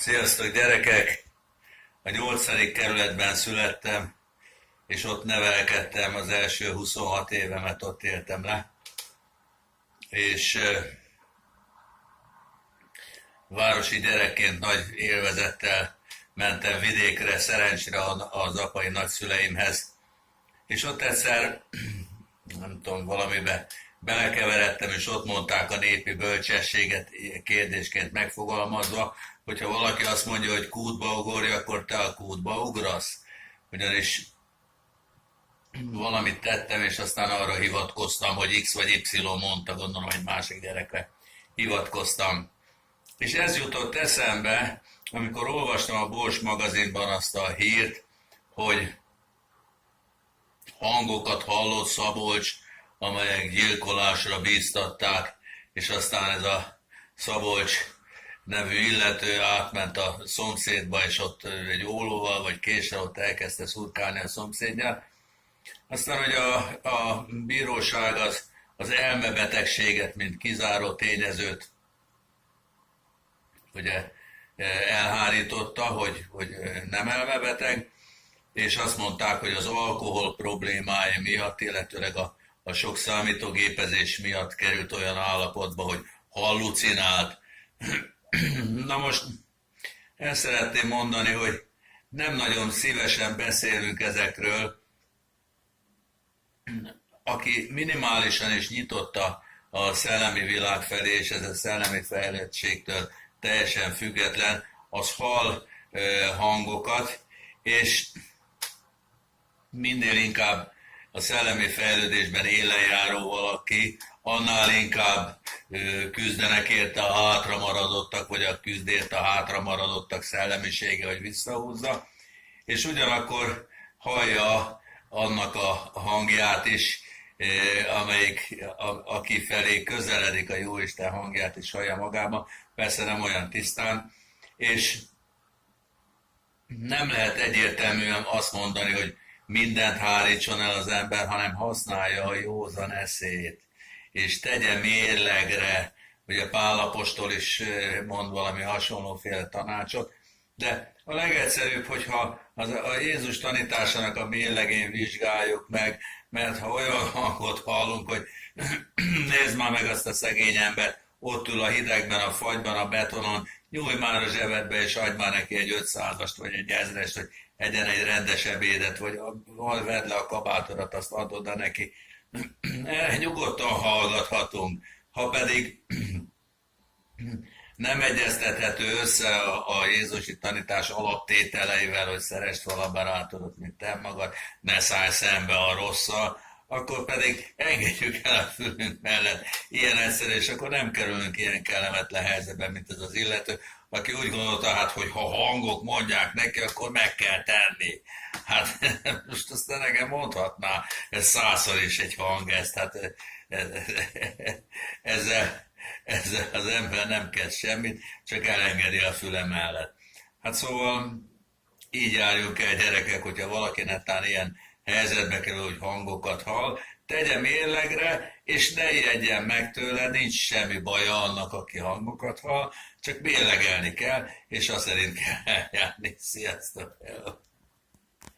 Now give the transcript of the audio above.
Sziasztok gyerekek! A 8. kerületben születtem, és ott nevelkedtem, az első 26 évemet ott éltem le. És városi gyerekként nagy élvezettel mentem vidékre, szerencsére az apai nagyszüleimhez. És ott egyszer, nem tudom, valamibe belekeveredtem, és ott mondták a népi bölcsességet kérdésként megfogalmazva, hogyha valaki azt mondja, hogy kútba ugorj, akkor te a kútba ugrasz. Ugyanis valamit tettem, és aztán arra hivatkoztam, hogy X vagy Y mondta, gondolom, hogy másik gyerekre hivatkoztam. És ez jutott eszembe, amikor olvastam a Bors magazinban azt a hírt, hogy hangokat hallott Szabolcs, amelyek gyilkolásra bíztatták, és aztán ez a Szabolcs nevű illető átment a szomszédba, és ott egy ólóval vagy késsel ott elkezdte szurkálni a szomszédját. Aztán, hogy a bíróság az elmebetegséget, mint kizáró tényezőt ugye elhárította, hogy nem elmebeteg, és azt mondták, hogy az alkohol problémája miatt, illetőleg a sok számítógépezés miatt került olyan állapotba, hogy hallucinált. Na most el szeretném mondani, hogy nem nagyon szívesen beszélünk ezekről. Aki minimálisan is nyitott a szellemi világ felé, és ez a szellemi fejlettségtől teljesen független, az hall hangokat, és minél inkább a szellemi fejlődésben élen járó valaki, annál inkább küzdenek érte a hátramaradottak, vagy a küzd érte a hátramaradottak szellemisége, hogy visszahúzza, és ugyanakkor hallja annak a hangját is, amelyik aki felé közeledik, a Jóisten hangját is hallja magába, persze nem olyan tisztán, és nem lehet egyértelműen azt mondani, hogy mindent hárítson el az ember, hanem használja a józan eszét, és tegye mérlegre, ugye Pál apostol is mond valami hasonlóféle tanácsot, de a legegyszerűbb, hogyha a Jézus tanításának a mérlegén vizsgáljuk meg, mert ha olyan hangot hallunk, hogy nézd már meg azt a szegény embert, ott ül a hidegben, a fagyban, a betonon, nyújj már a zsebedbe, és adj már neki egy 500-ast, vagy egy 1000-est, hogy egyen egy rendes ebédet, vagy vedd le a kabátodat, azt add oda neki. Nyugodtan hallgathatunk. Ha pedig nem egyeztethető össze a Jézusi tanítás alaptételeivel, hogy szeresd val a barátodat, mint te magad, ne szállj szembe a rosszal, akkor pedig engedjük el a fülünk mellett. Ilyen egyszerű, és akkor nem kerülünk ilyen kellemetlen helyzetben, mint ez az illető, aki úgy gondolta, hát, hogy ha hangok mondják neki, akkor meg kell tenni. Hát most azt nekem mondhatná, ez 100-szor is egy hang, hát ezzel az ember nem kezd semmit, csak elengedi a füle mellett. Hát szóval így járjunk el, gyerekek, hogyha valaki netán ilyen helyzetbe kerül, hogy hangokat hall, tegye mérlegre, és ne ijedjen meg tőle, nincs semmi baja annak, aki hangokat hall, csak mérlegelni kell, és azt szerint kell eljárni. Sziasztok!